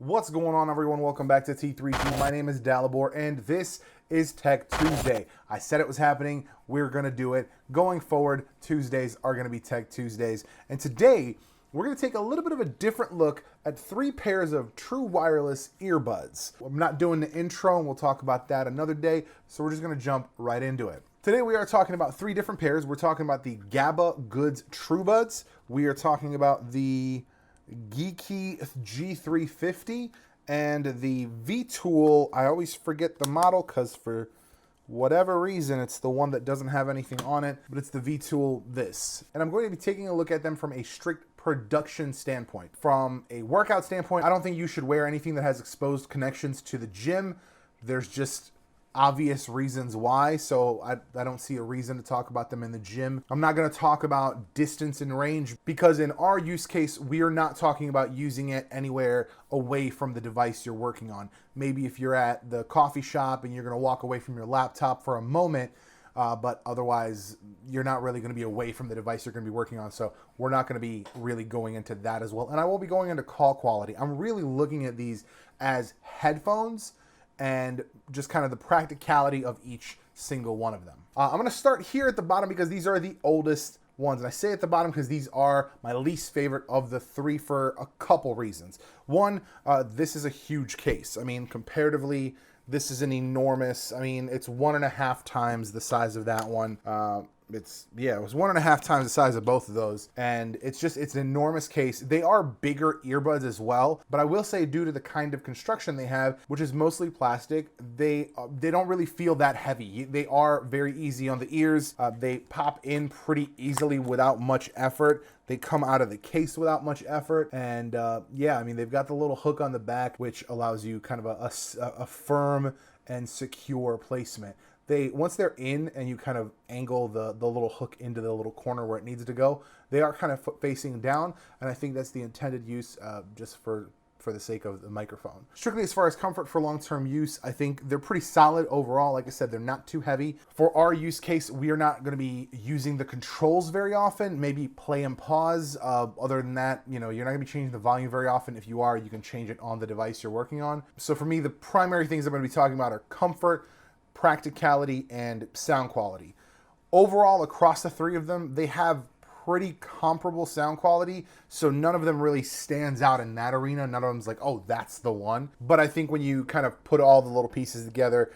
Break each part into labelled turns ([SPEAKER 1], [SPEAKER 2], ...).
[SPEAKER 1] What's going on, everyone? Welcome back to T3T. My name is Dalibor, and this is Tech Tuesday. I said it was happening. We're going to do it. Going forward, Tuesdays are going to be Tech Tuesdays. And today, we're going to take a little bit of a different look at 3 pairs of true wireless earbuds. I'm not doing the intro, and we'll talk about that another day, so we're just going to jump right into it. Today we are talking about 3 different pairs. We're talking about the Gabba Goods TrueBuds. We are talking about the Geekee G350 and the Veatool. I always forget the model because for whatever reason it's the one that doesn't have anything on it, but it's the Veatool this. And I'm going to be taking a look at them from a strict production standpoint. From a workout standpoint, I don't think you should wear anything that has exposed connections to the gym. There's just obvious reasons why, so I don't see a reason to talk about them in the gym. I'm not going to talk about distance and range because in our use case, we are not talking about using it anywhere away from the device you're working on. Maybe if you're at the coffee shop and you're going to walk away from your laptop for a moment, but otherwise you're not really going to be away from the device you're going to be working on, so we're not going to be really going into that as well. And I will be going into call quality. I'm really looking at these as headphones and just kind of the practicality of each single one of them. I'm going to start here at the bottom because these are the oldest ones. And I say at the bottom because these are my least favorite of the 3 for a couple reasons. One, this is a huge case. I mean, comparatively, this is an enormous, it's 1.5 times the size of that one. It was 1.5 times the size of both of those. And it's an enormous case. They are bigger earbuds as well, but I will say due to the kind of construction they have, which is mostly plastic, they don't really feel that heavy. They are very easy on the ears. They pop in pretty easily without much effort. They come out of the case without much effort. And they've got the little hook on the back, which allows you kind of a firm and secure placement. Once they're in and you kind of angle the little hook into the little corner where it needs to go, they are kind of facing down, and I think that's the intended use just for the sake of the microphone. Strictly as far as comfort for long-term use, I think they're pretty solid overall. Like I said, they're not too heavy. For our use case, we are not going to be using the controls very often, maybe play and pause. Other than that, you're not going to be changing the volume very often. If you are, you can change it on the device you're working on. So for me, the primary things I'm going to be talking about are comfort, practicality, and sound quality. Overall, across the 3 of them, they have pretty comparable sound quality, so none of them really stands out in that arena. None of them's like, oh, that's the one. But I think when you kind of put all the little pieces together,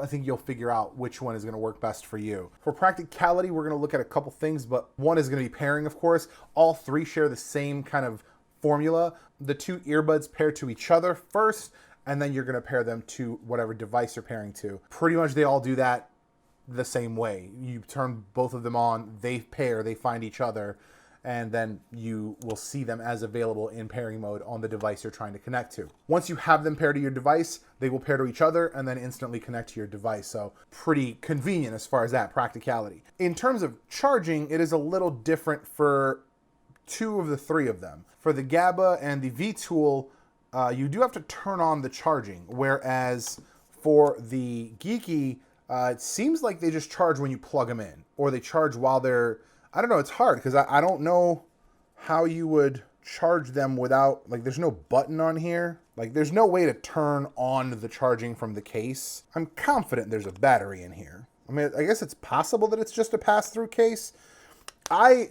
[SPEAKER 1] I think you'll figure out which one is going to work best for you. For practicality, we're going to look at a couple things, but one is going to be pairing, of course. All 3 share the same kind of formula. The 2 earbuds pair to each other first, and then you're going to pair them to whatever device you're pairing to. Pretty much they all do that the same way. You turn both of them on, they pair, they find each other, and then you will see them as available in pairing mode on the device you're trying to connect to. Once you have them paired to your device, they will pair to each other and then instantly connect to your device. So pretty convenient as far as that practicality. In terms of charging, it is a little different for 2 of the 3 of them. For the Gabba and the Veatool, you do have to turn on the charging, whereas for the Geekee, it seems like they just charge when you plug them in, or they charge while they're, I don't know, it's hard because I don't know how you would charge them without, there's no button on here. There's no way to turn on the charging from the case. I'm confident there's a battery in here. I guess it's possible that it's just a pass-through case. I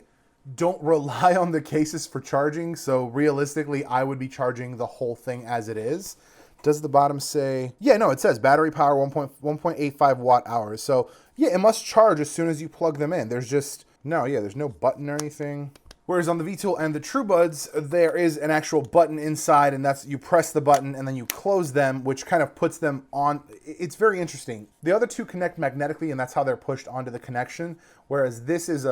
[SPEAKER 1] don't rely on the cases for charging, so realistically, I would be charging the whole thing as it is. Does the bottom say? Yeah, no, it says battery power 1.85 watt hours. So yeah, it must charge as soon as you plug them in. There's no button or anything. Whereas on the Veatool and the TrueBuds, there is an actual button inside, and that's, you press the button and then you close them, which kind of puts them on. It's very interesting. The other 2 connect magnetically, and that's how they're pushed onto the connection. Whereas this is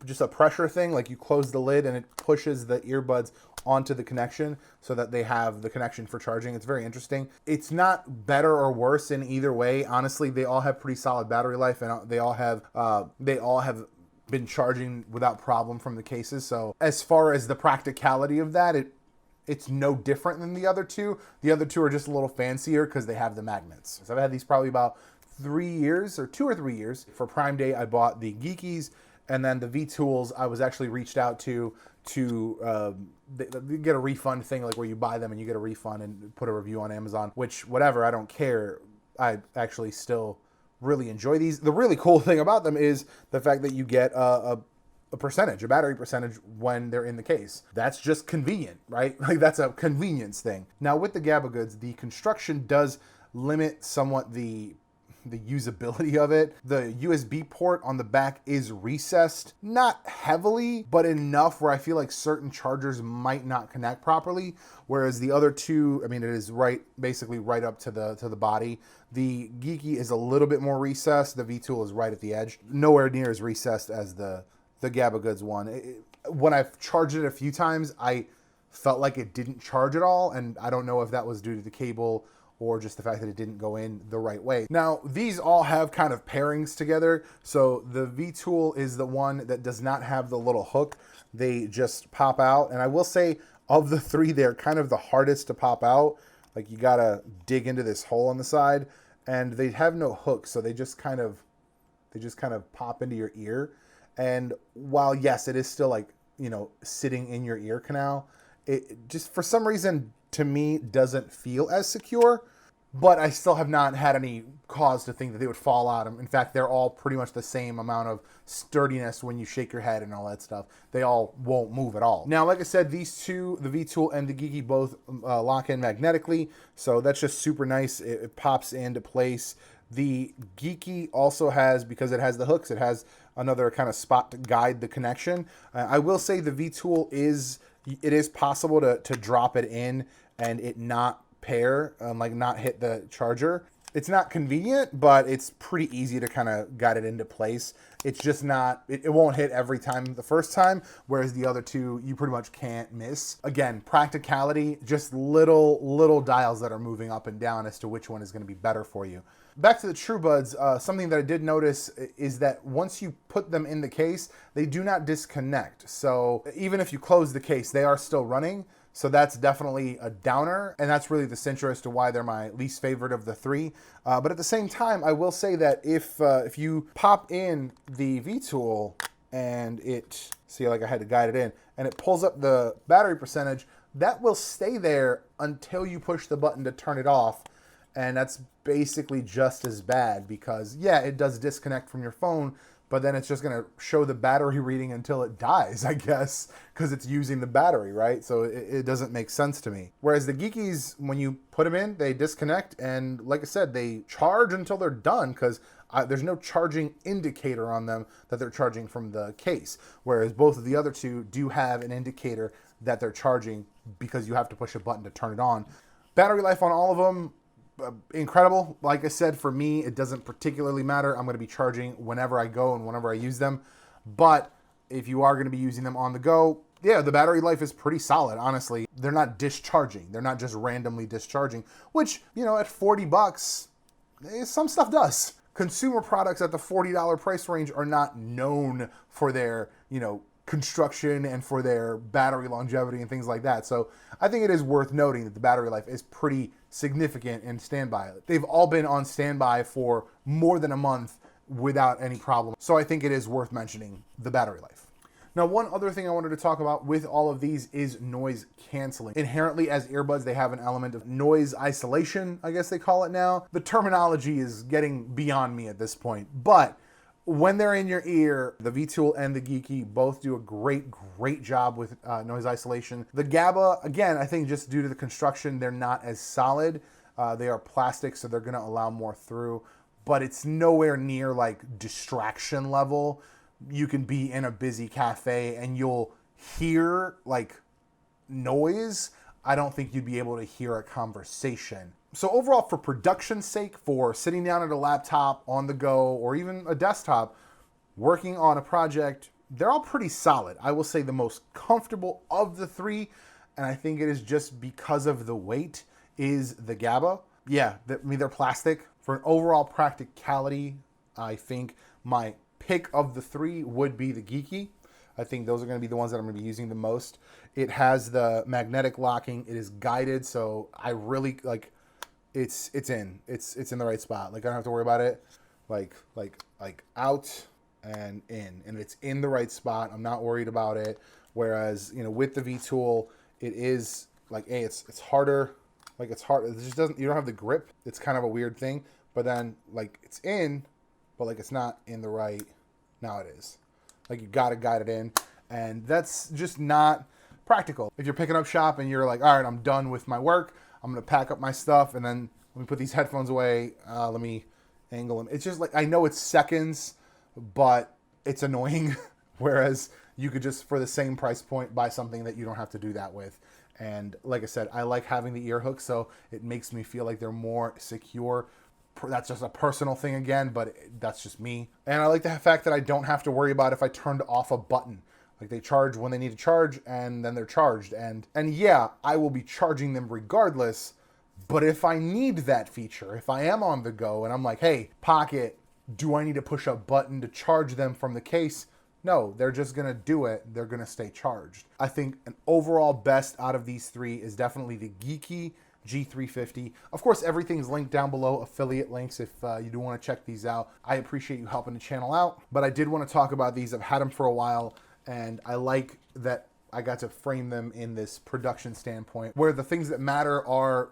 [SPEAKER 1] just a pressure thing, like you close the lid and it pushes the earbuds onto the connection so that they have the connection for charging. It's very interesting. It's not better or worse in either way. Honestly, they all have pretty solid battery life, and they all have been charging without problem from the cases. So as far as the practicality of that, it's no different than the other 2. The other 2 are just a little fancier because they have the magnets. So I've had these probably about 3 years, or 2 or 3 years. For Prime Day, I bought the Geekees, and then the Veatools I was actually reached out to to they get a refund thing, like where you buy them and you get a refund and put a review on Amazon, which whatever, I don't care. I actually still really enjoy these. The really cool thing about them is the fact that you get a percentage, a battery percentage when they're in the case. That's just convenient, right? Like that's a convenience thing. Now with the Gabba goods, the construction does limit somewhat the usability of it. The USB port on the back is recessed, not heavily, but enough where I feel like certain chargers might not connect properly. Whereas the other two, I mean, it is basically right up to the body. The Geekee is a little bit more recessed. The Veatool is right at the edge. Nowhere near as recessed as the Gabba goods one. When I've charged it a few times, I felt like it didn't charge at all. And I don't know if that was due to the cable or just the fact that it didn't go in the right way. Now, these all have kind of pairings together. So the Veatool is the one that does not have the little hook. They just pop out. And I will say, of the three, they're kind of the hardest to pop out. Like you gotta dig into this hole on the side, and they have no hook, so they just kind of pop into your ear. And while yes, it is still like, you know, sitting in your ear canal, it just for some reason to me doesn't feel as secure. But I still have not had any cause to think that they would fall out. In fact, they're all pretty much the same amount of sturdiness when you shake your head and all that stuff. They all won't move at all. Now, like I said, these two, the Veatool and the Geekee, both lock in magnetically. So that's just super nice. It pops into place. The Geekee also has, because it has the hooks, it has another kind of spot to guide the connection. I will say the Veatool it is possible to drop it in and it not pair, like not hit the charger. It's not convenient, but it's pretty easy to kind of guide it into place. It's just not, it won't hit every time the first time, whereas the other two, you pretty much can't miss. Again, practicality, just little dials that are moving up and down as to which one is going to be better for you. Back to the Truebuds, something that I did notice is that once you put them in the case, they do not disconnect. So even if you close the case, they are still running. So that's definitely a downer, and that's really the cincher as to why they're my least favorite of the three. But at the same time, I will say that if you pop in the Veatool and it, see, like I had to guide it in, and it pulls up the battery percentage, that will stay there until you push the button to turn it off. And that's basically just as bad because, yeah, it does disconnect from your phone, but then it's just going to show the battery reading until it dies, I guess, because it's using the battery, right? So it doesn't make sense to me. Whereas the Geekees, when you put them in, they disconnect. And like I said, they charge until they're done because there's no charging indicator on them that they're charging from the case. Whereas both of the other two do have an indicator that they're charging because you have to push a button to turn it on. Battery life on all of them, incredible. Like I said, for me, it doesn't particularly matter. I'm going to be charging whenever I go and whenever I use them. But if you are going to be using them on the go, yeah, the battery life is pretty solid, honestly. They're not discharging. They're not just randomly discharging, which, you know, at $40, some stuff does. Consumer products at the $40 price range are not known for their, you know, construction and for their battery longevity and things like that. So I think it is worth noting that the battery life is pretty significant in standby. They've all been on standby for more than a month without any problem. So I think it is worth mentioning the battery life. Now, one other thing I wanted to talk about with all of these is noise canceling. Inherently, as earbuds, they have an element of noise isolation, I guess they call it now. The terminology is getting beyond me at this point, but when they're in your ear, the Veatool and the Geekee both do a great job with noise isolation. The Gabba, again, I think just due to the construction, they're not as solid. They are plastic, so they're going to allow more through, but it's nowhere near like distraction level. You can be in a busy cafe and you'll hear like noise. I don't think you'd be able to hear a conversation. So overall, for production's sake, for sitting down at a laptop on the go or even a desktop, working on a project, they're all pretty solid. I will say the most comfortable of the three, and I think it is just because of the weight, is the Gabba. Yeah, they're plastic. For an overall practicality, I think my pick of the three would be the Geekee. I think those are going to be the ones that I'm going to be using the most. It has the magnetic locking. It is guided, so I really like. It's in the right spot. Like I don't have to worry about it. Like out and in, and it's in the right spot. I'm not worried about it. Whereas, you know, with the Veatool, it is like, hey, it's harder. Like, it's hard. It just doesn't, you don't have the grip. It's kind of a weird thing. But then, like, it's in, but like it's not in the right. Now it is. Like, you got to guide it in. And that's just not practical. If you're picking up shop and you're like, all right, I'm done with my work, I'm going to pack up my stuff and then let me put these headphones away. Let me angle them. It's just like, I know it's seconds, but it's annoying. Whereas you could just, for the same price point, buy something that you don't have to do that with. And like I said, I like having the ear hooks, so it makes me feel like they're more secure. That's just a personal thing again, but that's just me. And I like the fact that I don't have to worry about if I turned off a button. Like, they charge when they need to charge, and then they're charged. And yeah, I will be charging them regardless. But if I need that feature, if I am on the go and I'm like, hey, Pocket, do I need to push a button to charge them from the case? No, they're just going to do it. They're going to stay charged. I think an overall best out of these three is definitely the Geekee G350. Of course, everything's linked down below, affiliate links if you do want to check these out. I appreciate you helping the channel out, but I did want to talk about these. I've had them for a while, and I like that I got to frame them in this production standpoint, where the things that matter are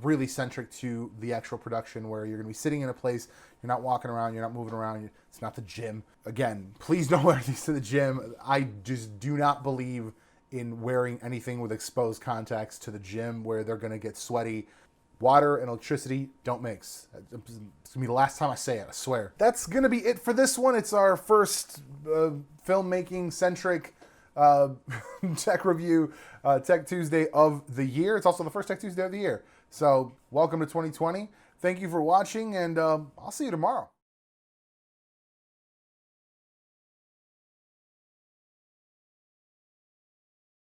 [SPEAKER 1] really centric to the actual production, where you're going to be sitting in a place, you're not walking around, you're not moving around, it's not the gym. Again, please don't wear these to the gym. I just do not believe in wearing anything with exposed contacts to the gym where they're going to get sweaty. Water and electricity don't mix. It's going to be the last time I say it, I swear. That's going to be it for this one. It's our first filmmaking-centric tech review, Tech Tuesday of the year. It's also the first Tech Tuesday of the year. So welcome to 2020. Thank you for watching, and I'll see you tomorrow.